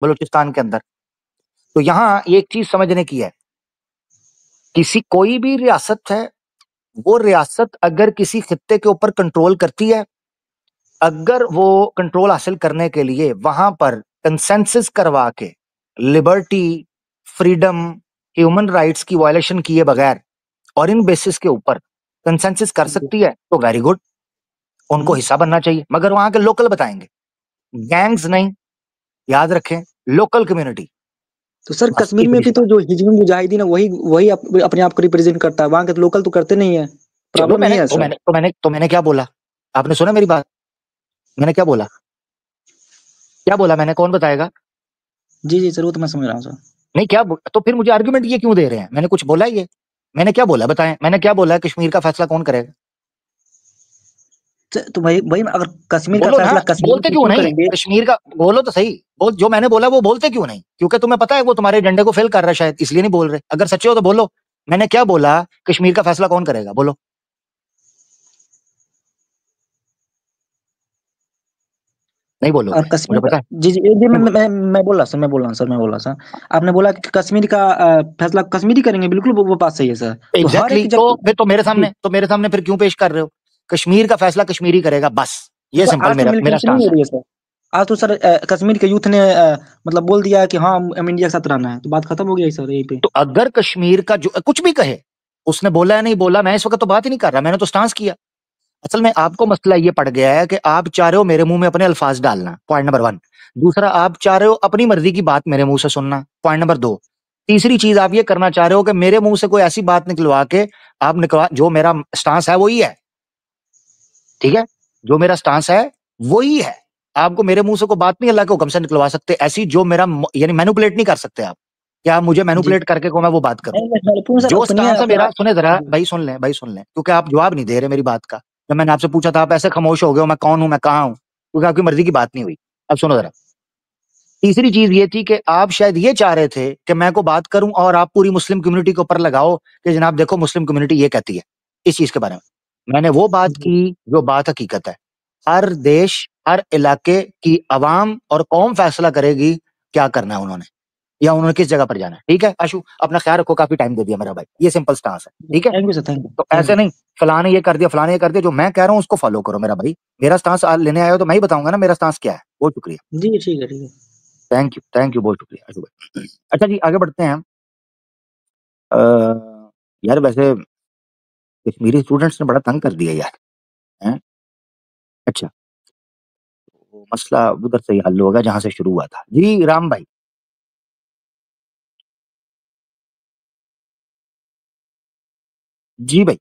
बलूचिस्तान के अंदर। तो यहाँ ये एक चीज समझने की है, कोई भी रियासत है, वो रियासत अगर किसी खित्ते के ऊपर कंट्रोल करती है, अगर वो कंट्रोल हासिल करने के लिए वहां पर कंसेंसस करवा के लिबर्टी, फ्रीडम, ह्यूमन राइट्स की वायलेशन किए बगैर और इन बेसिस के ऊपर कंसेंसस कर सकती है, तो वेरी गुड, उनको हिस्सा बनना चाहिए। मगर वहां के लोकल बताएंगे, गैंग्स नहीं, याद रखें, लोकल कम्युनिटी। तो सर कश्मीर में भी तो जो हिजबुल मुजाहिदीन है वही अपने आप को रिप्रेजेंट करता है, वहां के लोकल तो करते नहीं है। प्रॉब्लम नहीं है सर। मैंने क्या बोला, आपने सुना मेरी बात? मैंने क्या बोला मैंने, कौन बताएगा? जी जी सर, वो तो मैं समझ रहा हूँ सर। नहीं क्या तो फिर मुझे आर्गुमेंट ये क्यों दे रहे हैं? मैंने कुछ बोला ये? मैंने क्या बोला बताएं, मैंने क्या बोला? कश्मीर का फैसला कौन करेगा? तो भाई अगर कश्मीर का बोलो ना, फैसला कश्मीर बोलते में क्यों क्यों नहीं? करेंगे? कश्मीर का बोलो तो सही, बोल जो मैंने बोला वो बोलते क्यों नहीं? क्योंकि तुम्हें पता है वो तुम्हारे एजेंडे को फेल कर रहा है शायद, इसलिए नहीं बोल रहे। अगर सच्चे हो तो बोलो, मैंने क्या बोला? कश्मीर का फैसला कौन करेगा? बोलो। नहीं बोलोगे, और मुझे कश्मीर का, पता है। जी जी जी, नहीं बोलो। मैं बोल रहा सर, मैं बोल रहा सर। आपने बोला कि कश्मीर का फैसला कश्मीरी करेंगे, बिल्कुल वो बात सही है सर। तो हर एग्जैक्टली एक तो जब फिर तो मेरे सामने फिर क्यों पेश कर रहे हो? कश्मीर का फैसला कश्मीरी करेगा, बस तो ये सर सिंपल आज तो मेरा मेरा मिलिटेंसी नहीं स्टांस हो है। रही है सर। आज तो सर कश्मीर के यूथ ने मतलब बोल दिया है कि हाँ हम इंडिया के साथ रहना है, तो बात खत्म हो गई सर यहीं पे। तो अगर कश्मीर का जो कुछ भी कहे, उसने बोला है नहीं बोला, मैं इस वक्त तो बात ही नहीं कर रहा, मैंने तो स्टांस किया। असल में आपको मसला ये पड़ गया है कि आप चाह रहे हो मेरे मुंह में अपने अल्फाज डालना, पॉइंट नंबर 1। दूसरा, आप चाह रहे हो अपनी मर्जी की बात मेरे मुंह से सुनना, पॉइंट नंबर 2। तीसरी चीज आप ये करना चाह रहे हो कि मेरे मुंह से कोई ऐसी बात निकलवा के आप निकलवा, जो मेरा स्टांस है वही है, ठीक है? जो मेरा स्टांस है वही है। आपको मेरे मुंह से कोई बात नहीं अल्लाह के हुक्म से निकलवा सकते ऐसी, जो मेरा यानी मैनिपुलेट नहीं कर सकते आप। क्या आप मुझे जी मैनिपुलेट करके को मैं वो बात करूं? नहीं मैं हेल्पफुल सर, जो सुनिए स्टांस है अपने मेरा, आप। सुने जरा जी भाई, सुन लें क्योंकि आप जवाब नहीं दे रहे मेरी बात का। जब मैंने आपसे पूछा था आप ऐसे खामोश हो गए हो, मैं कौन हूं, मैं कहाँ हूं, क्योंकि आपकी मर्जी की बात नहीं हुई। अब सुनो जरा, तीसरी चीज ये थी कि आप शायद ये चाह रहे थे कि मैं को बात करूं और आप पूरी मुस्लिम कम्युनिटी के ऊपर लगाओ कि जनाब देखो मुस्लिम कम्युनिटी ये कहती है इस चीज के बारे में। मैंने वो बात जी की जो बात हकीकत है। हर देश, हर इलाके की अवाम और कौम फैसला करेगी क्या करना है उन्होंने, या उन्होंने किस जगह पर जाना है। ठीक है आशु, अपना ख्याल रखो, काफी टाइम दे दिया मेरा भाई, ये सिंपल स्टांस है, जी, ठीक है? Thank you sir, thank you तो थैंक ऐसे यू। नहीं फलाने ये कर दिया, फलाने ये कर दिया, जो मैं कह रहा हूँ उसको फॉलो करो मेरा भाई। मेरा स्टांस आज लेने आए हो तो मैं ही बताऊंगा ना मेरा स्टांस क्या है। बहुत शुक्रिया, जी ठीक है ठीक है। थैंक यू, बहुत शुक्रिया आशु भाई। अच्छा जी, आगे बढ़ते हैं हम। अ, यार वैसे कश्मीरी स्टूडेंट्स ने बड़ा तंग कर दिया यार, हैं? अच्छा, वो मसला उधर से ही हल होगा जहां से शुरू हुआ था। जी राम भाई। जी भाई,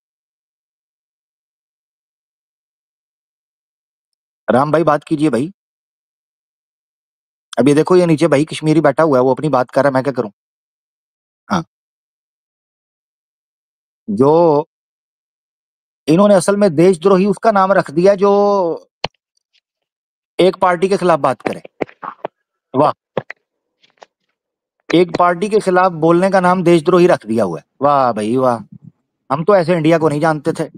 राम भाई बात कीजिए भाई। अब ये देखो, ये नीचे भाई कश्मीरी बैठा हुआ है, वो अपनी बात कर रहा है, मैं क्या करूं? हाँ, जो इन्होंने असल में देशद्रोही उसका नाम रख दिया जो एक पार्टी के खिलाफ बात करे। वाह, एक पार्टी के खिलाफ बोलने का नाम देशद्रोही रख दिया हुआ है। वाह भाई वाह, हम तो ऐसे इंडिया को नहीं जानते थे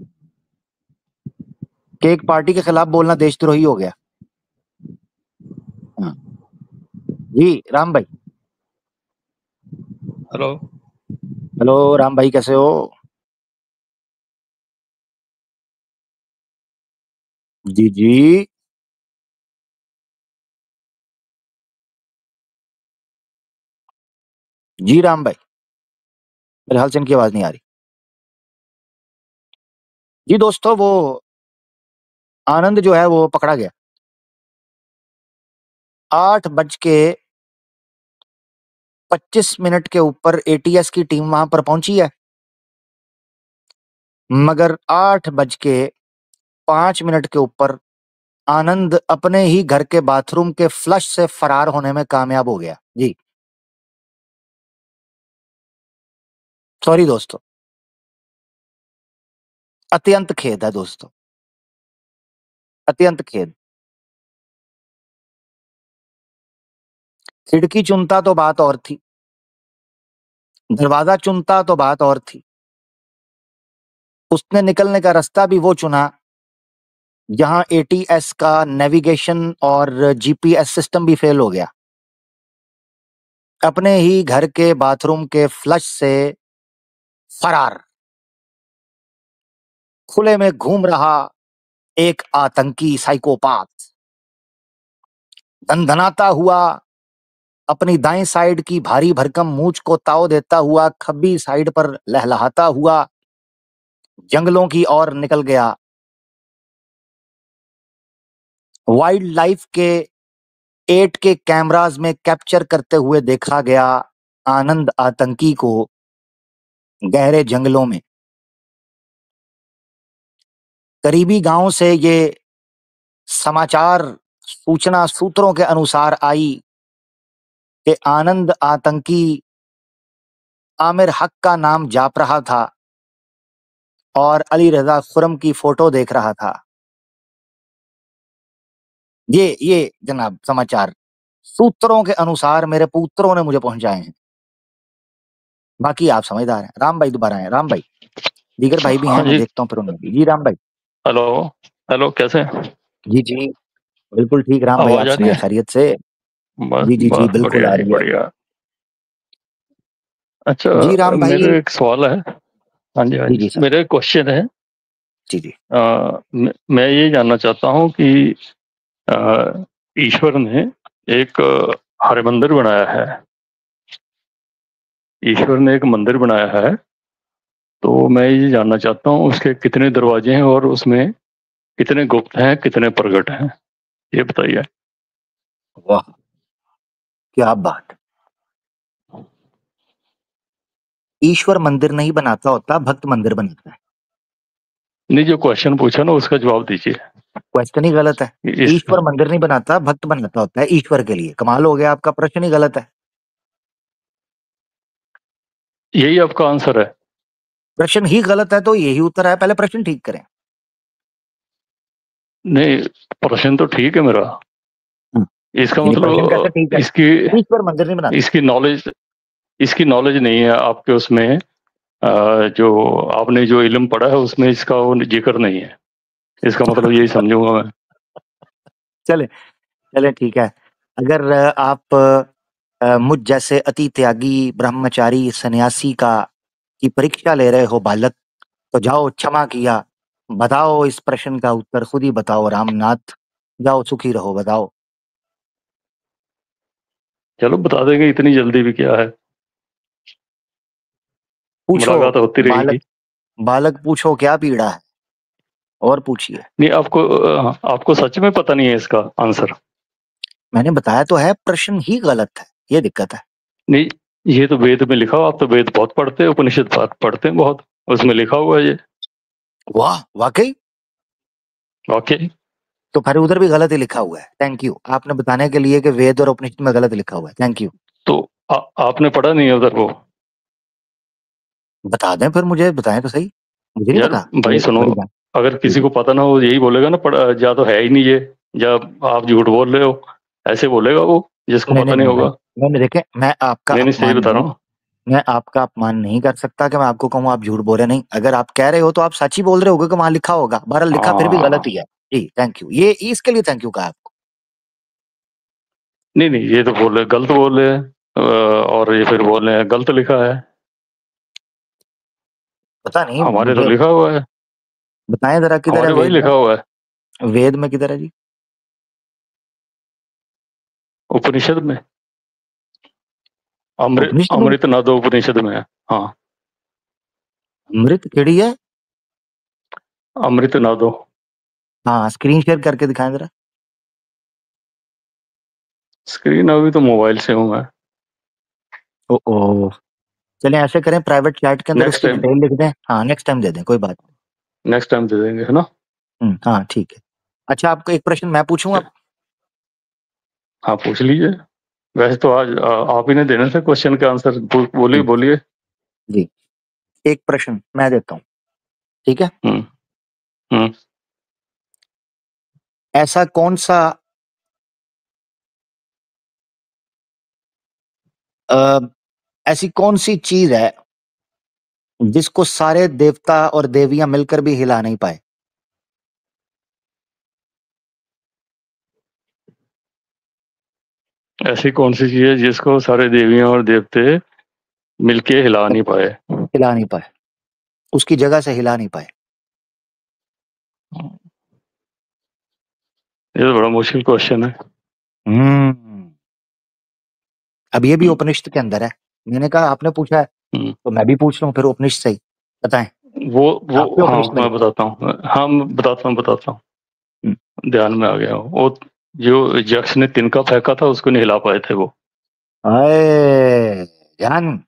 कि एक पार्टी के खिलाफ बोलना देशद्रोही हो गया। हाँ। जी राम भाई। हेलो। हेलो राम भाई, कैसे हो? जी जी। जी राम भाई, मेरे हाल से इनकी आवाज नहीं आ रही। जी दोस्तों, वो आनंद जो है वो पकड़ा गया। 8:25 के ऊपर एटीएस की टीम वहां पर पहुंची है, मगर 8:05 के ऊपर आनंद अपने ही घर के बाथरूम के फ्लश से फरार होने में कामयाब हो गया। जी सॉरी दोस्तों, अत्यंत खेद है दोस्तों, अत्यंत खेद। खिड़की चुनता तो बात और थी, दरवाजा चुनता तो बात और थी। उसने निकलने का रास्ता भी वो चुना जहां एटीएस का नेविगेशन और जीपीएस सिस्टम भी फेल हो गया। अपने ही घर के बाथरूम के फ्लश से फरार, खुले में घूम रहा एक आतंकी साइकोपाथ, दनदनाता हुआ अपनी दाएं साइड की भारी भरकम मूंछ को ताव देता हुआ खब्बी साइड पर लहलहाता हुआ जंगलों की ओर निकल गया। वाइल्ड लाइफ के 8 के कैमरास में कैप्चर करते हुए देखा गया आनंद आतंकी को गहरे जंगलों में। करीबी गांव से ये समाचार सूचना सूत्रों के अनुसार आई कि आनंद आतंकी आमिर हक का नाम जाप रहा था और अली रजा खुरम की फोटो देख रहा था। ये जनाब समाचार सूत्रों के अनुसार मेरे पुत्रों ने मुझे पहुंचाए हैं। बाकी आप समझदार हैं। राम भाई दोबारा हैं। राम भाई, दीगर भाई भी हैं, हाँ मैं जी। देखता हूँ फिर उनमें भी। जी राम भाई। हेलो हेलो, कैसे? जी जी बिल्कुल ठीक राम भाई, आप आवाज आ रही सुनाए है? खैरियत से? बस जी जी जी बस बिल्कुल बढ़िया आ जी, रही है। बढ़िया। अच्छा, जी राम भाई। मेरा एक सवाल है। हाँ जी, हाँ जी जी, जी सर। मेरा एक क्वेश्चन है। जी जी मैं ये जानना चाहता हूँ कि ईश्वर ने एक हरिमंदिर बनाया है। ईश्वर ने एक मंदिर बनाया है, तो मैं ये जानना चाहता हूँ उसके कितने दरवाजे हैं और उसमें कितने गुप्त हैं, कितने प्रकट हैं, ये बताइए। वाह क्या बात। ईश्वर मंदिर नहीं बनाता होता, भक्त मंदिर बनाता है। नहीं, जो क्वेश्चन पूछा ना उसका जवाब दीजिए। क्वेश्चन ही गलत है। इसका ईश्वर मंदिर नहीं बनाता, भक्त बनाता होता है ईश्वर के लिए। कमाल हो गया, आपका प्रश्न ही गलत है। यही आपका आंसर है? प्रश्न ही गलत है तो यही उत्तर है। पहले प्रश्न ठीक करें। नहीं, प्रश्न तो ठीक है मेरा। इसका यानी प्रश्न कैसे मतलब ठीक है? इसकी ईश्वर मंदिर नहीं बनाता। इसकी नॉलेज नहीं है आपके उसमें। जो आपने जो इल्म पढ़ा है उसमें इसका वो जिक्र नहीं है। इसका मतलब यही समझूंगा मैं। चले चले ठीक है। अगर आप मुझ जैसे अति त्यागी ब्रह्मचारी सन्यासी की परीक्षा ले रहे हो बालक, तो जाओ क्षमा किया, बताओ इस प्रश्न का उत्तर खुद ही बताओ रामनाथ। जाओ सुखी रहो, बताओ। चलो बता देंगे, इतनी जल्दी भी क्या है, पूछो मुलाकात होती बालक। रहेगी। बालक पूछो क्या पीड़ा है, और पूछिए। नहीं, आपको सच में पता नहीं है इसका आंसर? मैंने बताया तो है, प्रश्न ही गलत है, ये दिक्कत है। नहीं, ये तो वेद में लिखा हुआ। आप तो वेद बहुत पढ़ते हैं, उपनिषद पढ़ते हैं बहुत, उसमें लिखा हुआ है ये। वाह वाकई। वाकई। तो फिर उधर भी गलत ही लिखा हुआ है। थैंक यू आपने बताने के लिए कि वेद और उपनिषद में गलत लिखा हुआ है। Thank you. तो आपने पढ़ा नहीं है उधर वो? बता दें फिर, मुझे बताएं तो सही, मुझे नहीं यार पता भाई ये सुनो, बड़ी बात। अगर जी किसी जी। को पता ना हो यही बोलेगा ना, या तो है ही नहीं ये, या आप झूठ बोल रहे हो, ऐसे बोलेगा वो जिसको नहीं पता नहीं नहीं नहीं भाई, होगा। मैंने देखे, नहीं नहीं, सही बता रहा हूँ। मैं आपका अपमान नहीं कर सकता कि मैं आपको कहूँ आप झूठ बोले नहीं। अगर आप कह रहे हो तो आप सच ही बोल रहे होगे कि वहां लिखा होगा। बहरहाल लिखा फिर भी गलत हाँ। ही है। जी थैंक यू, ये इसके लिए थैंक यू कहा आपको। नहीं नहीं, ये तो बोले गलत बोले, और ये फिर बोले गलत लिखा है। पता नहीं हमारे तो मुझे। लिखा हुआ है। बताएं जरा किधर है हमारे वही वेद लिखा हुआ है, में। वेद में किधर है जी? उपनिषद में। अमृत उपनिषद में? अमृत नादो उपनिषद में है। हाँ, अमृत केड़ी है? अमृत नादो। हाँ स्क्रीन शेयर करके दिखाएं जरा। स्क्रीन अभी तो मोबाइल से हूँ मैं। ओ ओ, चलें ऐसे करें, प्राइवेट चैट के अंदर नेक्स्ट इसकी टाइम, डिटेल लिख दें। हाँ नेक्स्ट टाइम दे दें, कोई बात नेक्स्ट टाइम दे देंगे, है ना? नहीं। हाँ ठीक है। अच्छा आपको एक प्रश्न मैं पूछूं अब? हाँ, पूछ लीजिए। वैसे तो आज आप ही ने देने थे क्वेश्चन के आंसर। बोलिए जी बोलिए। जी, एक प्रश्न मैं देता हूँ, ठीक है? हम्म। हम्म। ऐसा कौन सा अ, ऐसी कौन सी चीज है जिसको सारे देवता और देवियां मिलकर भी हिला नहीं पाए? ऐसी कौन सी चीज है जिसको सारे देवियां और देवते मिलके हिला नहीं पाए? हिला नहीं पाए, उसकी जगह से हिला नहीं पाए। ये तो बड़ा मुश्किल क्वेश्चन है। अब ये भी उपनिषद के अंदर है। मैंने कहा आपने पूछा है तो मैं भी पूछ रहा हूँ, फिर उपनिषद से ही बताएं। आपके हाँ उपनिषद में मैं बताता हूँ, हाँ मैं बताता हूँ, ध्यान में आ गया। वो जो यक्ष ने तिनका फेंका था उसको नहीं हिला पाए थे वो। हाय जान,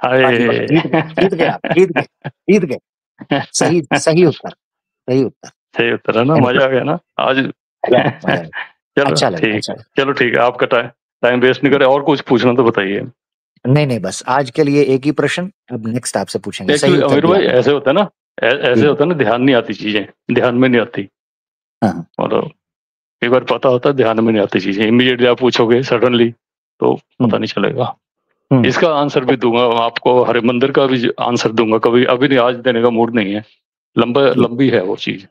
हाय जीत गए, जीत गए आप, जीत गए, जीत गए। सही सही उत्तर, सही उत्तर। सही उत्तर है ना, मजा आ गया ना आज। मजा आया, मजा आया। चलो अच्छा लगा, ठीक अच्छा है, लगा। चलो ठीक है, आपका टाइम वेस्ट नहीं करे। और कुछ पूछना तो बताइए। नहीं नहीं, बस आज के लिए एक ही प्रश्न, अब नेक्स्ट आपसे पूछेंगे। सही एक्चुअली उत्तर अमीर दिया भाई आपने। ऐसे होता है ना, जी ऐसे होता है ना, ध्यान नहीं आती चीजें, ध्यान में नहीं आती। हाँ, और एक बार पता होता है, ध्यान में नहीं आती चीजें, इमीडिएटली आप पूछोगे सडनली तो पता नहीं चलेगा। इसका आंसर भी दूंगा आपको, हरिमंदिर का भी आंसर दूंगा कभी, अभी नहीं, आज देने का मूड नहीं है, लंबी है वो चीज।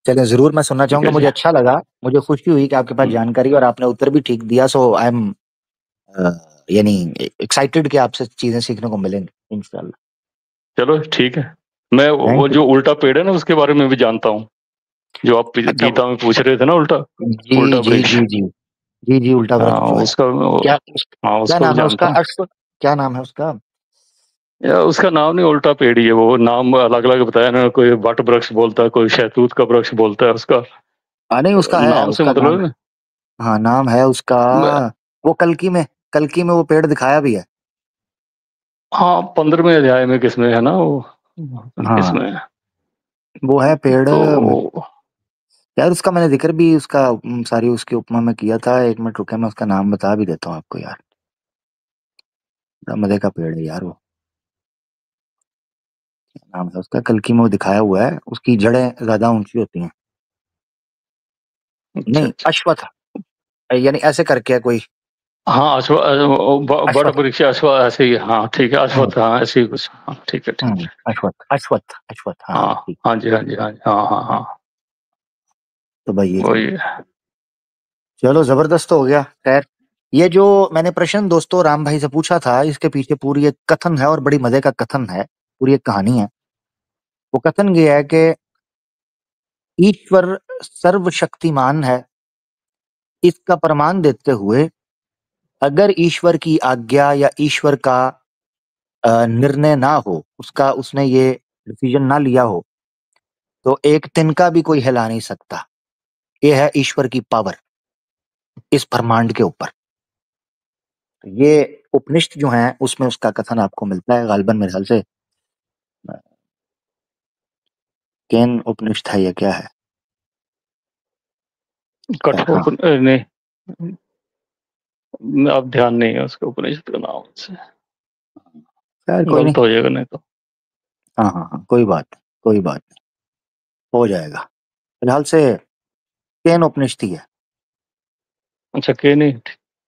चलिए जरूर मैं सुनना ठीक चाहूंगा। है जी। मुझे अच्छा लगा, मुझे खुशी हुई कि आपके पास जानकारी और आपने उत्तर भी ठीक दिया। सो आई एम यानी एक्साइटेड कि आपसे चीजें सीखने को मिलेंगी इंशाल्लाह। चलो ठीक है। मैं वो थैंक यू। जो उल्टा पेड़ है ना उसके बारे में भी जानता हूँ, जो आप अच्छा गीता में पूछ रहे थे ना, उल्टा जी उल्टा जी वृक्ष। जी जी जी जी, उल्टा हाँ वृक्ष जो है, उसका क्या हाँ क्या उसको भी नाम है उसका? जानता हूँ। क्या नाम है उसका? या उसका नाम नहीं, उल्टा पेड़ ही है वो, नाम अलग अलग बताया ना, कोई वट वृक्ष बोलता है, कोई शहतूत का वृक्ष बोलता है, उसका नहीं उसका है, नाम से उसका मतलब नाम। है ना। हाँ नाम है उसका। वो कल्कि में वो पेड़ दिखाया भी है। हाँ 15वें अध्याय में किसमें है ना वो, हाँ किसमें वो है पेड़। तो। यार उसका मैंने जिक्र भी उसका सारी उसकी उपमा में किया था। एक मिनट रुके, मैं उसका नाम बता भी देता हूँ आपको यार। बड़ा मजे का पेड़ है यार वो। क्या नाम है उसका? कल्कि में वो दिखाया हुआ है, उसकी जड़ें ज्यादा ऊंची होती हैं। अच्छा नहीं, अच्छा। अश्वत्थ, यानी ऐसे करके है कोई। हाँ बड़ अश्वत्थ। वृक्ष ऐसे ही, हाँ ठीक है, हम्म अश्वत्थ, हाँ ऐसे ही कुछ, हाँ ठीक है ठीक है। अश्वत्थ अश्वत्थ अश्वत्थ, हाँ हाँ ठीक। हाँ जी, हाँ जी, हाँ जी, हाँ हाँ हाँ। तो भाई ये वही चीज, है। चलो जबरदस्त हो गया। खैर, ये जो मैंने प्रश्न दोस्तों राम भाई से पूछा था, इसके पीछे पूरी एक कथन है और बड़ी मजे का कथन है, पूरी एक कहानी है। वो कथन ये है कि ईश्वर सर्वशक्तिमान है, इसका प्रमाण देते हुए अगर ईश्वर की आज्ञा या ईश्वर का निर्णय ना हो, उसका उसने ये डिसीजन ना लिया हो, तो एक तिनका भी कोई हिला नहीं सकता। ये है ईश्वर की पावर इस ब्रह्मांड के ऊपर। तो ये उपनिषद जो है उसमें उसका कथन आपको मिलता है गालिबन, मेरे ख्याल से केन उपनिषद है, ये क्या है? हाँ, नहीं, अब ध्यान नहीं है उसके उपनिषद का नाम से, खैर कोई नहीं। गलत हो जाएगा नहीं तो। हाँ हाँ हाँ, कोई बात नहीं, कोई बात नहीं, हो जाएगा। फिलहाल से केन उपनिषद ही है। अच्छा के नहीं,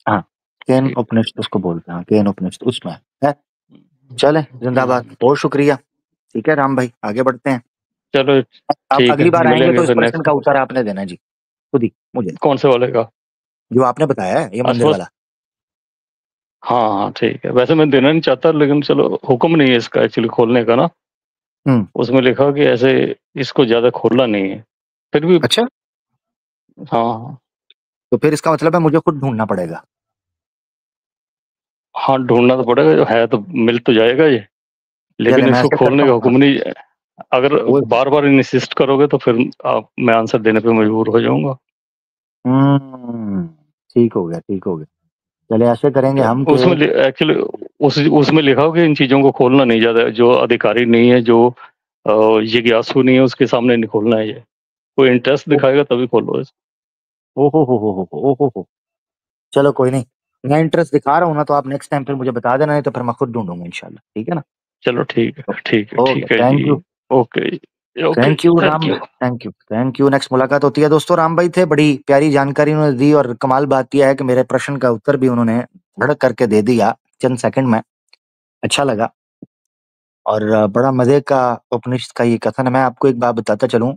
हाँ, केन ठीक। उपनिषद उसको बोलते हैं, हाँ, केन उपनिषद उसमें है। चले, जिंदाबाद, बहुत शुक्रिया। ठीक है राम भाई, आगे बढ़ते हैं। चलो आप ठीक अगली है, बार आएंगे मिलेंगे तो इस फिर प्रश्न का नेक्स्ट। उत्तर आपने देना जी, खुद ही मुझे, कौन से वाले का? जो आपने बताया है ये मंदिर अश्वत्थ, वाला। हाँ हाँ ठीक है, वैसे मैं देना नहीं चाहता, लेकिन चलो, हुक्म नहीं है इसका एक्चुअली खोलने का ना, हम्म। उसमें लिखा कि ऐसे इसको ज्यादा खोलना नहीं है, फिर भी। अच्छा, हाँ हाँ तो फिर इसका मतलब है मुझे खुद ढूंढना पड़ेगा। हाँ, ढूंढना तो पड़ेगा, जो है तो मिल तो जाएगा ये, चले लेकिन मैं इसको ऐसे खोलने करता का हूँ, हाँ। हुक्म नहीं। अगर वो बार बार इंसिस्ट करोगे तो फिर मैं आंसर देने पे मजबूर हो जाऊंगा। हम्म, ठीक हो गया, ठीक हो गया। चले ऐसे करेंगे हम कि उसमें एक्चुअली उसमें लिखा हो कि इन चीजों को खोलना नहीं, ज्यादा जो अधिकारी नहीं है, जो जिज्ञासु नहीं है, उसके सामने नहीं खोलना है ये, कोई इंटरेस्ट ओ दिखाएगा तभी खोलो इसको। ओ हो। चलो कोई नहीं, मैं इंटरेस्ट दिखा रहा हूँ ना, तो आप नेक्स्ट टाइम फिर मुझे बता देना, नहीं तो फिर मैं खुद ढूंढूंगा इंशाल्लाह, ठीक है ना? चलो ठीक है ठीक है ओके, ठीक है जी। Thank you. Okay okay thank you thank Ram, you. Thank you, thank you. Next मुलाकात होती है दोस्तों। राम भाई थे, बड़ी प्यारी जानकारी उन्होंने दी, और कमाल बात यह है कि मेरे प्रश्न का उत्तर भी उन्होंने धड़क करके दे दिया चंद सेकंड में। अच्छा लगा, और बड़ा मजे का उपनिषद का ये कथन है। मैं आपको एक बात बताता चलूं,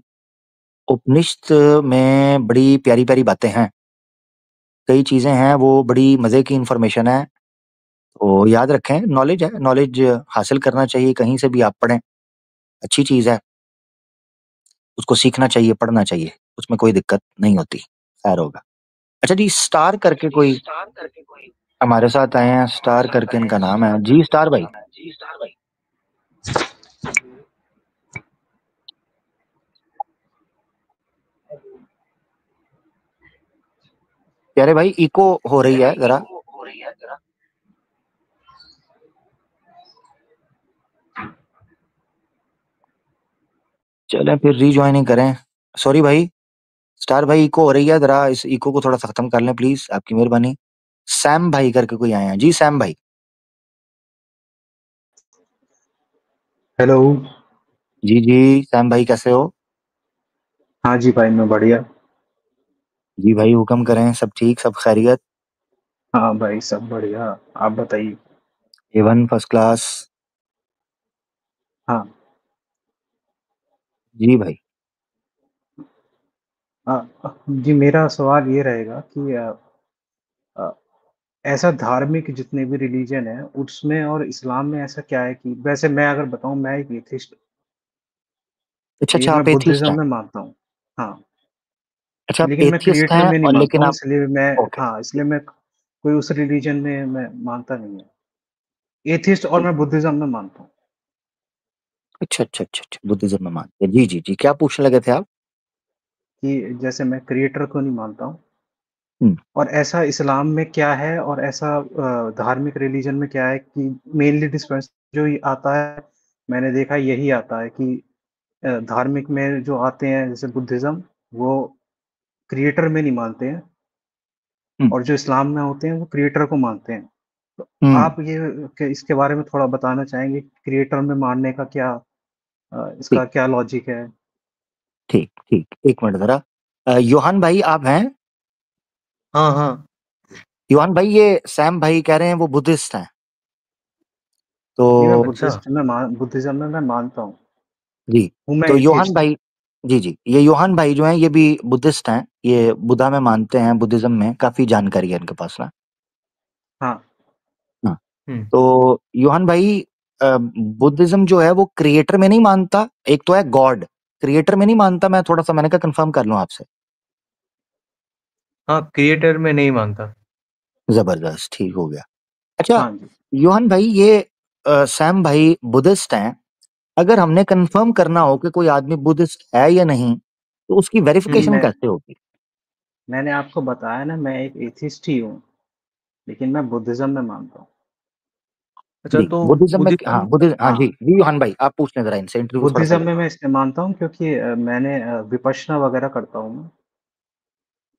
उपनिषद में बड़ी प्यारी प्यारी बातें हैं। कई चीजें हैं, वो बड़ी मजे की इंफॉर्मेशन है, तो याद रखें, नॉलेज है, नॉलेज हासिल करना चाहिए, कहीं से भी आप पढ़ें, अच्छी चीज है, उसको सीखना चाहिए, पढ़ना चाहिए, उसमें कोई दिक्कत नहीं होती, खैर होगा। अच्छा जी, स्टार करके कोई हमारे साथ आए हैं, स्टार करके इनका नाम है जी, स्टार भाई। अरे भाई इको हो रही है जरा, चलें फिर रीज्वाइनिंग करें। सॉरी भाई, स्टार भाई इको हो रही है, जरा इस इको को थोड़ा सा खत्म कर लें प्लीज, आपकी मेहरबानी। सैम भाई करके कोई आए हैं जी, सैम भाई। हेलो। जी जी, सैम भाई कैसे हो? हाँ जी भाई, मैं बढ़िया। जी भाई हुक्म करें, सब ठीक, सब खैरियत? हाँ भाई, सब बढ़िया। आप बताइए। A1 first class. हाँ। जी भाई। जी, मेरा सवाल ये रहेगा कि अ, ऐसा धार्मिक जितने भी रिलीजन है उसमें और इस्लाम में ऐसा क्या है कि वैसे मैं अगर बताऊं, मैं एक एथिस्ट, अच्छा लेकिन अच्छा, मैं आप एथियस्ट बुद्धिज्म हैं? में मानता हूँ। हाँ। अच्छा, आप लेकिन मैं एथियस्ट क्रिएटर हैं में नहीं और मानता लेकिन हूँ, आप, इसलिए मैं, ओके, हाँ, इसलिए मैं कोई उस रिलीजन में मैं मानता नहीं हूँ। एथिस्ट और मैं बुद्धिज्म में मानता हूँ। अच्छा अच्छा अच्छा अच्छा, बुद्धिज्म में मानते हैं, जी जी जी, क्या पूछने लगे थे आप? कि जैसे मैं क्रिएटर को नहीं मानता हूँ, हम्म और ऐसा इस्लाम में क्या है और ऐसा धार्मिक रिलीजन में क्या है कि मेनली डिफरेंस जो ये आता है, मैंने देखा यही आता है कि धार्मिक में जो आते हैं जैसे बुद्धिज्म, वो क्रिएटर में नहीं मानते हैं, हम्म और जो इस्लाम में होते हैं वो क्रिएटर को मानते हैं। तो हम्म, आप ये इसके बारे में थोड़ा बताना चाहेंगे, क्रिएटर में मानने का क्या ठीक इसका क्या लॉजिक है? ठीक ठीक, एक मिनट जरा। योहान भाई आप हैं? हाँ हाँ। योहान भाई, ये सैम भाई कह रहे हैं वो बुद्धिस्ट हैं, तो जी, मैं अच्छा। बुद्धिज्म में मैं मानता हूँ। जी, हूँ मैं तो योहान एथिस्ट हूँ। भाई, जी जी, ये योहान भाई जो हैं ये भी बुद्धिस्ट हैं, ये बुद्धा में मानते हैं, बुद्धिज्म में काफी जानकारी है इनके पास ना। हाँ। हाँ, हम्म। तो योहान भाई, बुद्धिज्म जो है वो क्रिएटर में नहीं मानता, एक तो है गॉड, क्रिएटर में नहीं मानता, मैं थोड़ा सा मैंने कहा कंफर्म कर लूं आपसे। हाँ, क्रिएटर में नहीं मानता। जबरदस्त, ठीक हो गया। अच्छा हाँ जी। योहान भाई, ये सैम भाई बुद्धिस्ट हैं, अगर हमने कंफर्म करना हो कि कोई आदमी बुद्धिस्ट है या नहीं, तो उसकी वेरिफिकेशन मैं कैसे होगी? मैंने आपको बताया ना, मैं एक एथिस्ट ही हूँ, लेकिन मैं बुद्धिज्म में मानता हूँ। अच्छा, जी, तो बुद्धिज्म में, हाँ बुद्धिज्म, बुद्धिज्म, हाँ जी हाँ, जी, योहान भाई आप पूछ लें जरा, इनसे इंटरव्यू थोड़ा सा बुद्धिज्म ले। में मैं इसलिए मानता हूँ क्योंकि मैंने विपश्यना वगैरह करता हूँ मैं,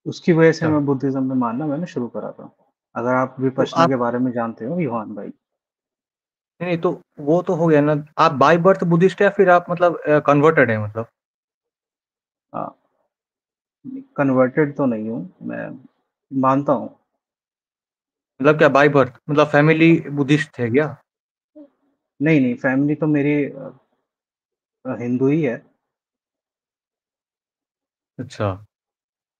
उसकी वजह से अच्छा, मैं बुद्धिज्म में मानना मैंने शुरू करा था। अगर आप तो विपश्यना आप, के बारे में जानते हो युहान भाई। नहीं नहीं, तो वो तो हो गया ना। आप बाय बर्थ बुद्धिस्ट है या फिर आप मतलब कन्वर्टेड है मतलब? कन्वर्टेड तो नहीं हूँ मैं, मानता हूँ। मतलब क्या बाय बर्थ, मतलब फैमिली बुद्धिस्ट है क्या? नहीं नहीं, फैमिली तो मेरी हिंदू ही है। अच्छा।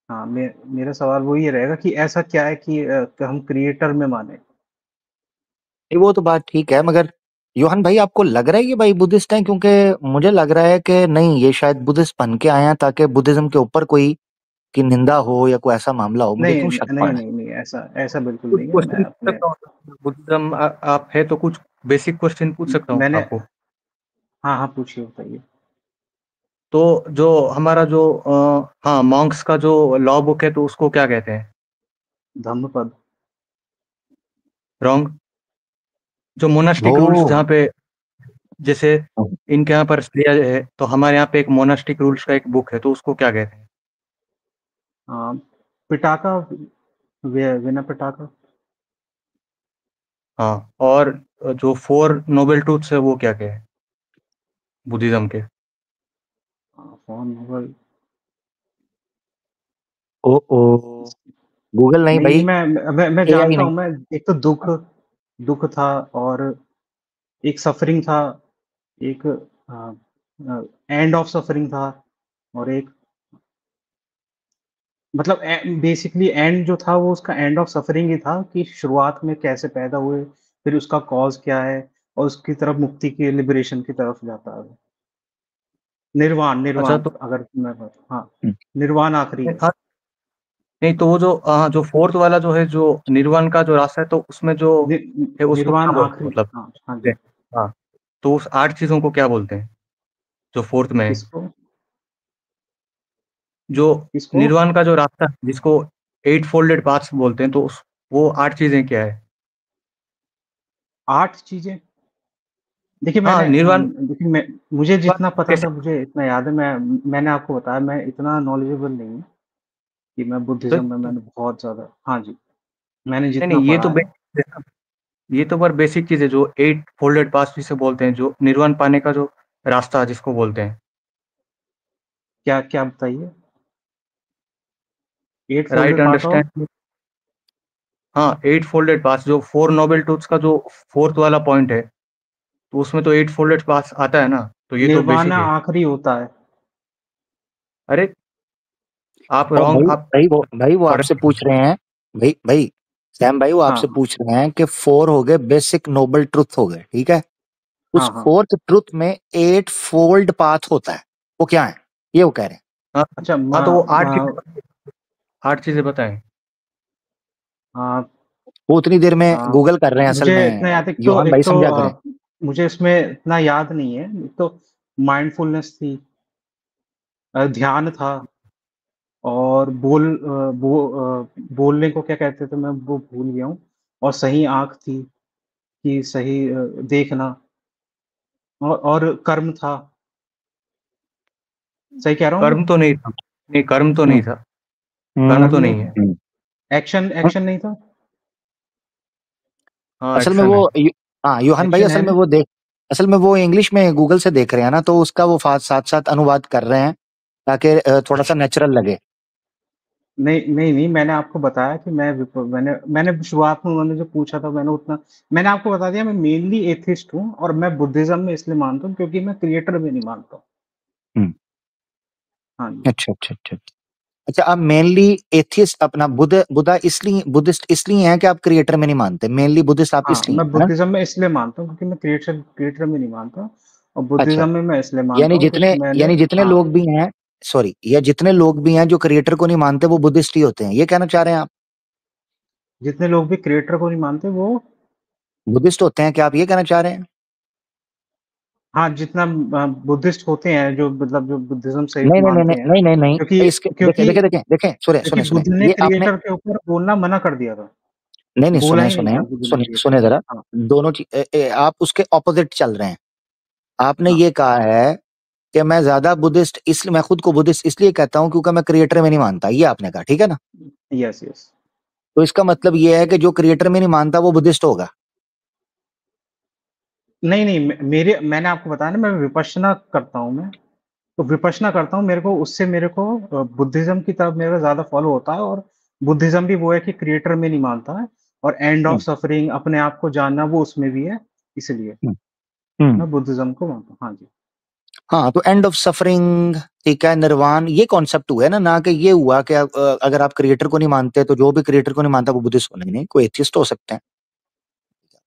हाँ, मेरा सवाल वो ये रहेगा कि ऐसा क्या है कि हम क्रिएटर में माने। नहीं, वो तो बात ठीक है, मगर योहान भाई आपको लग रहा है कि भाई बुद्धिस्ट हैं? क्योंकि मुझे लग रहा है कि नहीं, ये शायद बुद्धिस्ट बन के आए हैं ताकि बुद्धिज्म के ऊपर कोई की निंदा हो या कोई ऐसा मामला हो, मुझे नहीं क्यों शक नहीं पड़ नहीं रहा है। नहीं, ऐसा ऐसा बिल्कुल कुछ नहीं है। मैं क्वेश्चन पूछ अपने, सकता हूँ? बुद्धिज्म आप है तो कुछ बेसिक क्वेश्चन पूछ सकता हूँ मैंने, आपको? हाँ हाँ, पूछिए, बताइए। तो जो हमारा जो हाँ, मॉन्क्स का जो लॉ बुक है तो उसको क्या कहते हैं? धम्मपद। रॉन्ग। जो मोनास्टिक रूल्स ओ, जहाँ पे, जैसे इनके यहाँ पर लिया है, तो हमारे यहाँ पे एक मोनास्टिक रूल्स का एक बुक है, तो उसको क्या कहते हैं? हाँ, पिटाका, विना पिटाका। हाँ, और जो फोर नोबल ट्रूथ्स है वो क्या क्या है बुद्धिज्म के? Phone number. ओ, गूगल नहीं नहीं नहीं, भाई, मैं एआई जानता नहीं। हूँ। मैं, एक तो दुख, दुख था, और एक सफरिंग था, एक एंड ऑफ सफरिंग था, और एक मतलब बेसिकली एंड जो था वो उसका एंड ऑफ सफरिंग ही था कि शुरुआत में कैसे पैदा हुए, फिर उसका कॉज क्या है और उसकी तरफ मुक्ति की लिबरेशन की तरफ जाता है। निर्वाण अच्छा निर्वाण तो अगर मैं हाँ, हम्म, निर्वाण आखिरी है। हाँ, नहीं तो वो जो फोर्थ वाला जो है, जो निर्वाण का जो रास्ता है, तो उसमें जो है उसको निर्वाण क्या बोलते हैं, आखिरी, मतलब? हाँ हाँ जी। हाँ, तो उस 8 चीजों को क्या बोलते हैं जो फोर्थ में है? किसको जो किसको निर्वाण का जो रास्ता है, जिसको 8 फोल्डेड पाथ्स बोलते हैं, तो वो 8 चीजें क्या है? 8 चीजें? देखिए हाँ, मैंने निर्वाण देखिए मैं मुझे जितना पता कैसे? था मुझे इतना याद है। मैंने आपको बताया मैं इतना नॉलेजेबल नहीं हूँ कि मैं तो, बुद्धिज्म में मैंने बहुत ज़्यादा, हाँ जी, मैंने नहीं जितना नहीं, पढ़ा है। ये तो पर बेसिक चीज है, जो 8 फोल्डेड पाथ्स जिसे बोलते हैं, जो निर्वाण पाने का जो रास्ता जिसको बोलते हैं। क्या क्या बताइए? 8 राइट फोल्डेड पाथ और अंडरस्टैंड। हाँ, 8 फोल्डेड पाथ्स, जो 4 नोबल ट्रूथ्स का जो फोर्थ वाला पॉइंट है, तो उसमें तो 8 फोल्डेड पाथ्स आता है ना, तो ये तो बेसिक निर्वाणा है। आखिरी होता है। अरे, आप और रॉन्ग, भाई आप भाई वो पढ़ आपसे पूछ रहे हैं, भाई सैम भाई वो हाँ, आपसे हाँ, पूछ रहे हैं कि 4 हो गए बेसिक नोबल ट्रुथ हो गए, ठीक है? उस हाँ, हाँ। फोर्थ ट्रुथ में 8 फोल्ड पाथ होता है, वो क्या है? ये वो कह रहे हैं। हाँ। अच्छा हाँ, तो वो म 8 चीजें बताएं। हाँ, वो उतनी देर में हाँ, गूगल कर रहे हैं असल मुझे में। इतना याद है, योहान भाई समझा करें। मुझे इसमें इतना याद नहीं है। एक तो माइंडफुलनेस थी, ध्यान था और बोलने को क्या कहते थे मैं वो भूल गया हूँ। और सही आँख थी कि सही देखना और कर्म था। सही कह रहा हूँ मैं? कर्म तो नहीं था। नहीं, कर्म तो हम्म, नहीं था। कर्म कर्म तो नहीं नहीं है। था? एक्शन हम्म। एक्शन नहीं था? हाँ, असल में एक्शन वो है। हाँ योहान भाई एक्शन है ना? असल में वो इंग्लिश में गूगल से देख रहे हैं ना, तो उसका वो साथ साथ अनुवाद कर रहे हैं ताकि थोड़ा सा नेचुरल लगे। नहीं, नहीं, नहीं, मैंने आपको बताया कि मैंने शुरुआत में उन्होंने जो पूछा था मैंने आपको बता दिया। मैं मेनली एथिस्ट हूँ और मैं बुद्धिज़्म में इसलिए मानता हूँ क्योंकि मैं क्रिएटर में नहीं मानता हूँ। हम्म। हाँ जी। अच्छा अच्छा अच्छा अच्छा, आप मेनली एथियस्ट अपना बुद्धा इसलिए बुद्धिस्ट इसलिए हैं कि आप क्रिएटर में नहीं मानते, मेनली बुद्धिस्ट आप हाँ, इसलिए मैं हैं, है ना? बुद्धिज़्म में इसलिए मानता हूँ क्योंकि मैं क्रिएटर में नहीं मानता और अच्छा, बुद्धिज़्म में मैं इसलिए मानता यानी हूँ जितने क्योंकि मैंने, यानी जितने हाँ, लोग भी हैं, सॉरी, या जितने लोग भी हैं जो क्रिएटर को नहीं मानते वो बुद्धिस्ट ही होते हैं, ये कहना चाह रहे हैं आप? जितने लोग भी क्रिएटर को नहीं मानते वो, बुद्धिस्ट होते हैं, क्या आप ये कहना चाह रहे हैं? हाँ, जितना बुद्धिस्ट होते हैं जो मतलब जो बुद्धिज़्म सही नहीं नहीं नहीं मानते नहीं हैं नहीं नहीं क्योंकि नहीं, इसके देखें क्योंकि देखें देखें देखें, सुने क्योंकि सुने सुने, बुद्ध ने ये आपने, क्रिएटर के ऊपर बोलना मना कर दिया था। नहीं नहीं, बोला सुने ही नहीं सुने था बुद्ध ने सुने क्रिएटर। सुने जरा, हाँ, दोनों चीज आप उसके ऑपोजिट चल रहे हैं। आपने हाँ। ये कहा है कि मैं ज्यादा बुद्धिस्ट इसलिए, मैं खुद को बुद्धिस्ट इसलिए कहता हूं क्योंकि मैं क्रिएटर में नहीं मानता, ये आपने कहा, ठीक है ना? Yes, yes. तो इसका मतलब ये है कि जो क्रिएटर में नहीं मानता वो बुद्धिस्ट होगा। नहीं, नहीं, मैंने आपको बताया ना मैं विपश्यना करता हूँ मैं। तो विपश्यना करता हूँ, मेरे को बुद्धिज़्म की तरफ मेरा ज़्यादा फ़ॉलो होता है और बुद्धिज़्म भी वो है कि क्रिएटर में नहीं मानता है और एंड ऑफ हम्म, सफरिंग अपने आप को जानना वो उसमें भी है, इसलिए हम्म, हम्म। मैं बुद्धिज़्म को मानता हूँ। हाँ जी। हाँ, तो एंड ऑफ सफरिंग, ठीक है, निर्वाण, ये कॉन्सेप्ट हुआ है ना, ना कि ये हुआ कि अगर आप क्रिएटर को नहीं मानते तो जो भी क्रिएटर को नहीं मानता वो बुद्धिस्ट होने, नहीं, कोई एथियस्ट हो सकते हैं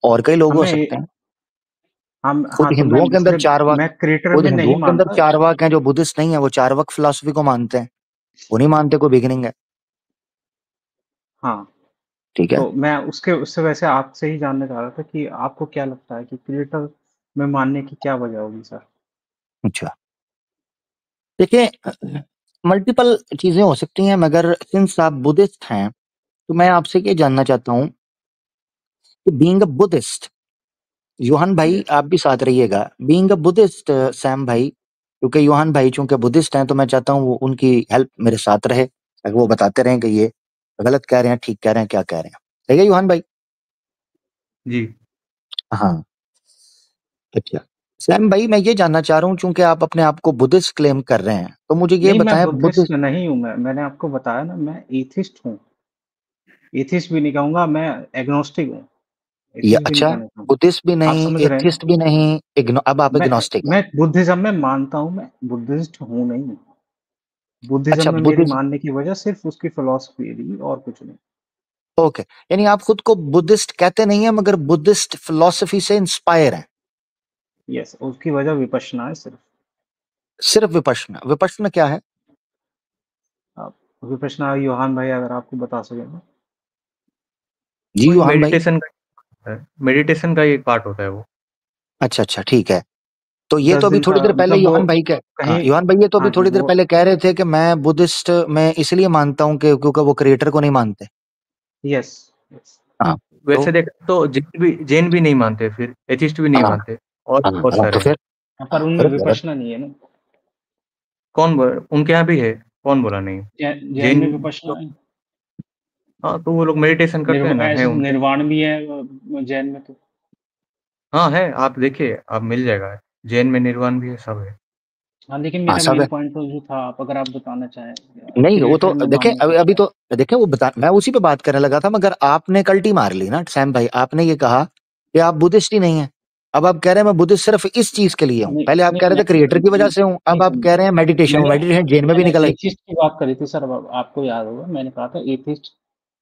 और कई लोग हो सकते हमें हैं। खुद हाँ, तो मैं हिंदुओं के अंदर इसलिए चार वाक मैं क्रिएटर खुद में नहीं हिंदुओं के अंदर मानता। चार वाक हैं जो बुद्धिस्ट नहीं है, वो चार वाक फिलॉसफी को मानते हैं, वो नहीं मानते कोई बिगिनिंग है, हाँ, ठीक है? तो मैं उसके उससे वैसे आपसे ही जानना चाह रहा था कि आपको क्या लगता है कि क्रिएटर में मानने की क्या वजह होगी सर? अच्छा, देखिए, मल्टीपल चीजें हो सकती हैं, मगर सिंस आप बुद्धिस्ट हैं तो मैं आपसे ये जानना चाहता हूँ कि बीइंग अ बुद्धिस्ट, योहान भाई यस। आप भी साथ रहिएगा, बीइंग अ बुद्धिस्ट सैम भाई, क्योंकि योहान भाई चूंकि बुद्धिस्ट हैं तो मैं चाहता हूँ वो उनकी हेल्प मेरे साथ रहे, ताकि वो बताते रहें कि ये गलत कह रहे हैं, ठीक कह रहे हैं, क्या कह रहे हैं, ठीक है योहान भाई? जी। हाँ, अच्छा, सैम भाई मैं ये जानना चाह रहा हूँ, चूंकि आप अपने आप को बुद्धिस्ट क्लेम कर रहे हैं, तो मुझे ये नहीं, मैं बताएं बुद्धिस्ट बुद्धिस्ट। नहीं हूँ। मैंने आपको बताया ना मैं एथिस्ट हूँ। एथिस्ट भी नहीं कहूँगा, मैं एग्नोस्टिक हूँ। ये एथिस्ट भी नहीं अच्छा, कहना चाहूँगा। बुद्धिस्ट भी आप नहीं, समझ रहे हैं ना? एथिस्ट भी नहीं, अब आप मैं एग्नोस्टिक हैं। मैं बुद्धिज़्म में मानता हूँ, मैं बुद्धिस्ट हूँ नहीं। बुद्धिज्म अच्छा में मेरी बुद्धिज्म, मानने की वजह सिर्फ उसकी फिलॉसफी थी और कुछ नहीं। ओके, यानी आप खुद को बुद्धिस्ट कहते नहीं है मगर बुद्धिस्ट फिलॉसफी से इंस्पायर हैं। यस, उसकी वजह विपश्यना है सिर्फ। सिर्फ विपश्यना, विपश्यना क्या है? आप विपश्यना योहान भाई अगर आपको बता सके तो। जी कोई योहान भाई। मेडिटेशन का एक पार्ट होता है वो। अच्छा अच्छा ठीक है। तो ये 10 तो अभी दिन थोड़ी का देर पहले मतलब वो योहान भाई हाँ कहीं। योहान भाई ये तो अभी हाँ जी, थोड़ी देर वो पहले कह रहे थे कि मैं बुद्धिस्ट में इसलिए मानता हूँ कि क्योंकि वो क्रिएटर को नहीं मानते। Yes, yes. हाँ वैसे तो देखा तो जैन भी नहीं मानते, फिर एथिस्ट भी नहीं हाँ मानते, और हाँ बहुत हाँ, तो सारे हैं। फिर पर उनमें फिर गलत। विपश्यना नहीं है ना। उनके यहाँ भी है, कौन बोला नहीं? जैन में जैन विपश्यना है। हाँ, तो वो लोग मेडिटेशन करते हैं ना, है ऐसे उनके। निर्वाण भी है जैन में तो। हाँ है, आप देखिए, आप मिल जाएगा। जैन में निर्वाण भी है, सब है। हाँ, लेकिन हाँ मेरा सब मेन है। पॉइंट तो जो था, आप अगर आप बताना चाहें नहीं वो क्रिएटर तो में देखें, मानने अभी का अभी क्या है। तो देखें वो बता, मैं उसी पे बात करने लगा था मगर आपने कल्टी मार ली ना सैम भाई। आपने ये कहा कि आप बुद्धिस्ट ही नहीं है, अब आप कह रहे हैं मैं बुद्धिस्ट सिर्फ इस चीज के लिए हूँ। नहीं पहले आप नहीं कह रहे थे क्रिएटर की वजह से हूँ, नहीं अब आप सर, कह रहे हैं मेडिटेशन, मैंने मेडिटेशन जैन में भी मैंने निकल आई। एथिस्ट की बात करी थी सर। अब आपको याद होगा मैंने कहा था एथिस्ट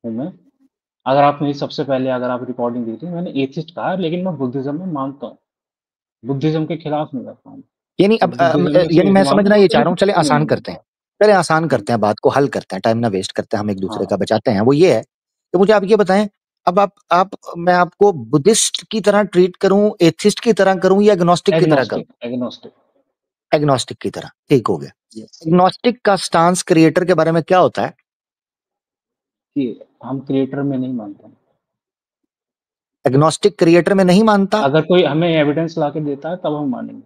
हूँ मैं। अगर आप मेरी सबसे पहले अगर आप रिकॉर्डिंग दी थी, मैंने एथिस्ट कहा, लेकिन मैं बुद्धिज्म में मानता हूँ। बुद्धिज्म के खिलाफ नहीं करता हूँ। यानी मैं अब बुद्धिज्म में यानी से मैं मानता समझना हूँ, ये चाह रहा हूँ, चले बुद्धिज्म नहीं आसान करते मानता। हैं, चले आसान हम्म, करते हैं, बात को हल करते हैं, टाइम ना वेस्ट करते हैं, हम एक दूसरे का हाँ। बचाते हैं। वो ये है कि मुझे आप ये बताएं, अब आप मैं आपको बुद्धिस्ट की तरह ट्रीट करूं, एथिस्ट की तरह करूं या एग्नोस्टिक की तरह करूं? Agnostic, agnostic. एग्नोस्टिक की तरह, ठीक हो गया। यस। एग्नोस्टिक का स्टांस क्रिएटर के बारे में क्या होता है? कि हम क्रिएटर में नहीं मानते। एग्नोस्टिक क्रिएटर में नहीं मानता। अगर कोई हमें एविडेंस ला के देता है तब हम मानेंगे।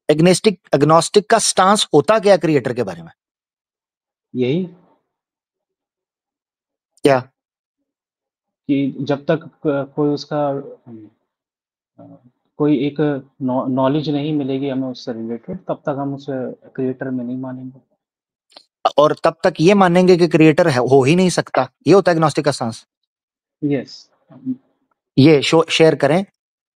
एग्नोस्टिक का स्टांस होता क्या क्रिएटर के बारे में? यही क्या? कि जब तक कोई उसका अ, कोई एक नॉलेज नहीं मिलेगी हमें उससे रिलेटेड, तब तक हम उसे क्रिएटर में नहीं मानेंगे। और तब तक ये मानेंगे कि क्रिएटर हो ही नहीं सकता, ये होता है एग्नोस्टिक का स्टांस। यस। ये शेयर करें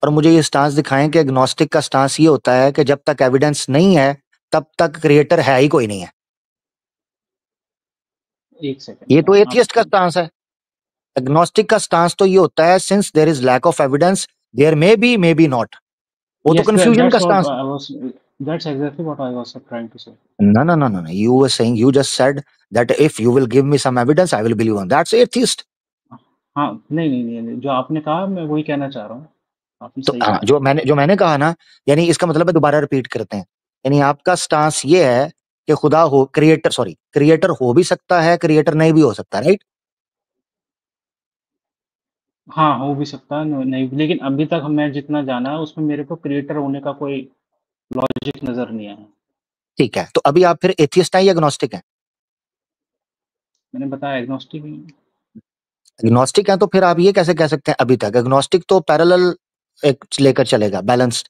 और मुझे ये स्टांस दिखाएं कि एग्नोस्टिक का स्टांस ये होता है कि जब तक एविडेंस नहीं है तब तक क्रिएटर है ही कोई नहीं है। एक सेकंड ये तो में एथियस्ट का आपको। स्टांस है। एग्नोस्टिक का स्टांस तो ये होता है since there is lack of evidence there may be not. वो तो यस, कंफ्यूजन का that's what stance. I was that's exactly what I was trying to say. No, no, no, no, no. You were saying, you just said that if you will give me some evidence, I will believe on. That's atheist. हाँ, नहीं, नहीं, नहीं, नहीं, जो आपने कहा मैं वही कहना चाह रहा हूँ। आपने तो सही हाँ, कहा। जो मैंने कहा ना, यानी इसका मतलब है, दोबारा रिपीट करते हैं, यानी आपका स्टांस ये है कि खुदा हो, क्रिएटर हो भी सकता है, क्रिएटर नहीं भी हो सकता, राइट? हाँ, हो भी सकता है, नहीं, लेकिन अभी तक मैं जितना जाना है उसमें मेरे को क्रिएटर होने का कोई लॉजिक नज़र नहीं आया। ठीक है, तो अभी आप फिर एथियस्ट हैं या एग्नोस्टिक हैं? मैंने बताया एग्नोस्टिक ही हूँ। एग्नोस्टिक हैं तो फिर आप ये कैसे कह सकते हैं अभी तक? एग्नोस्टिक तो पैरेलल एक लेकर चलेगा, बैलेंस्ड।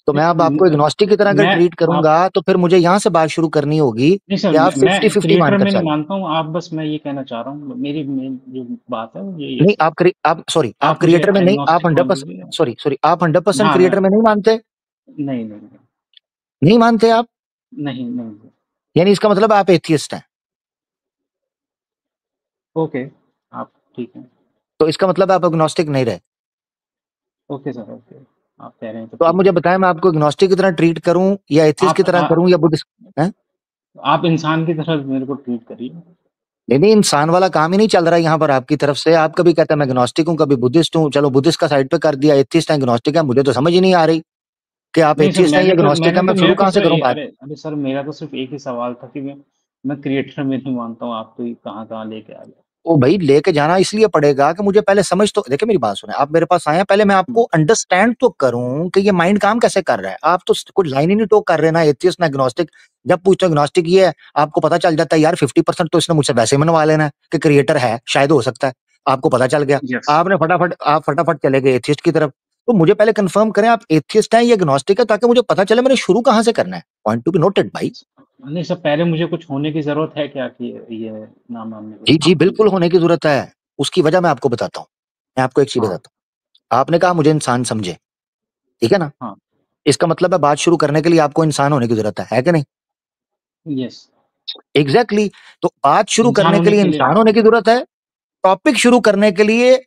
तो मैं अब आपको नहीं, एग्नोस्टिक की तरह अगर मैं ट्रीट आप करूंगा तो फिर मुझे यहां से बात शुरू करनी होगी नहीं सर, कि आप फिफ्टी मैं फिफ्टी क्रिएटर मानकर में नहीं चलें। मानता हूँ। आप बस, मैं ये कहना चाह रहा हूँ, मेरी मेन जो बात है वो यही है नहीं, सर। आप सॉरी, आप आप मुझे क्रिएटर में नहीं, आप एग्नोस्टिक मान 100%, लीजिए। सॉरी आप 100% हाँ, मैं क्रिएटर में नहीं मानते? नहीं, नहीं, नहीं मानते आप? नहीं, नहीं। यानी इसका मतलब आप एथियस्ट हैं। ओके, आप ठीक हैं। तो इसका मतलब आप एग्नोस्टिक नहीं रहे। Okay sir, okay. आप कह रहे हैं तो तो आप ठीक मुझे है। बताएं, मैं आपको एग्नोस्टिक की तरह ट्रीट करूं या एथियस्ट की आप तरह करूं या बुद्धिस्ट? हैं? आप इंसान की तरह मेरे को ट्रीट करिए। नहीं नहीं, इंसान वाला काम ही नहीं चल रहा है यहाँ पर आपकी तरफ से। आप कभी कहते हैं मैं एग्नोस्टिक हूँ, कभी बुद्धिस्ट हूँ, चलो बुद्धिस्ट का साइड पे कर दिया, एथियस्ट है, एग्नोस्टिक है। मुझे तो समझ ही नहीं आ रही कि आप नहीं सर, एथियस्ट हैं या एग्नोस्टिक है। मैं शुरू मैंने तो कहाँ से सर करूं बात? अरे अरे सर, मेरा तो सिर्फ एक ही सवाल था कि मैं क्रिएटर में नहीं मानता हूँ। आप तो ये कहाँ लेके आ गए। ओ भाई, लेके जाना इसलिए पड़ेगा कि मुझे पहले समझ तो देखिए, मेरी बात सुने, आप मेरे पास आए हैं, पहले मैं आपको अंडरस्टैंड तो करूं कि ये माइंड काम कैसे कर रहा है। आप तो कुछ लाइन ही नहीं टोक कर रहे ना, एथियस्ट ना एग्नोस्टिक। जब पूछते हो एग्नोस्टिक ये है, आपको पता चल जाता है यार 50% तो इसने मुझसे वैसे ही मनवा लेना है कि क्रिएटर है, शायद हो सकता है। आपको पता चल गया, यस। आप फटाफट चले गए एथियस्ट की तरफ। तो मुझे पहले कंफर्म करें आप एथियस्ट हैं या एग्नोस्टिक है, ताकि मुझे पता चले मैंने शुरू कहां से करना है। पॉइंट टू बी नोटेड भाई। नहीं सर, पहले मुझे कुछ होने की जरूरत है क्या कि ये ना मानने के जी लिए। जी, बिल्कुल होने की जरूरत है। उसकी वजह मैं आपको बताता हूँ। मैं आपको एक चीज हाँ, बताता हूँ। आपने कहा मुझे इंसान समझे, ठीक है ना? हाँ, इसका मतलब है बात शुरू करने के लिए आपको इंसान होने की जरूरत है कि नहीं? Yes, exactly. तो बात शुरू इंसान करने के होने लिए के लिए इंसान होने की जरूरत है, टॉपिक शुरू करने के लिए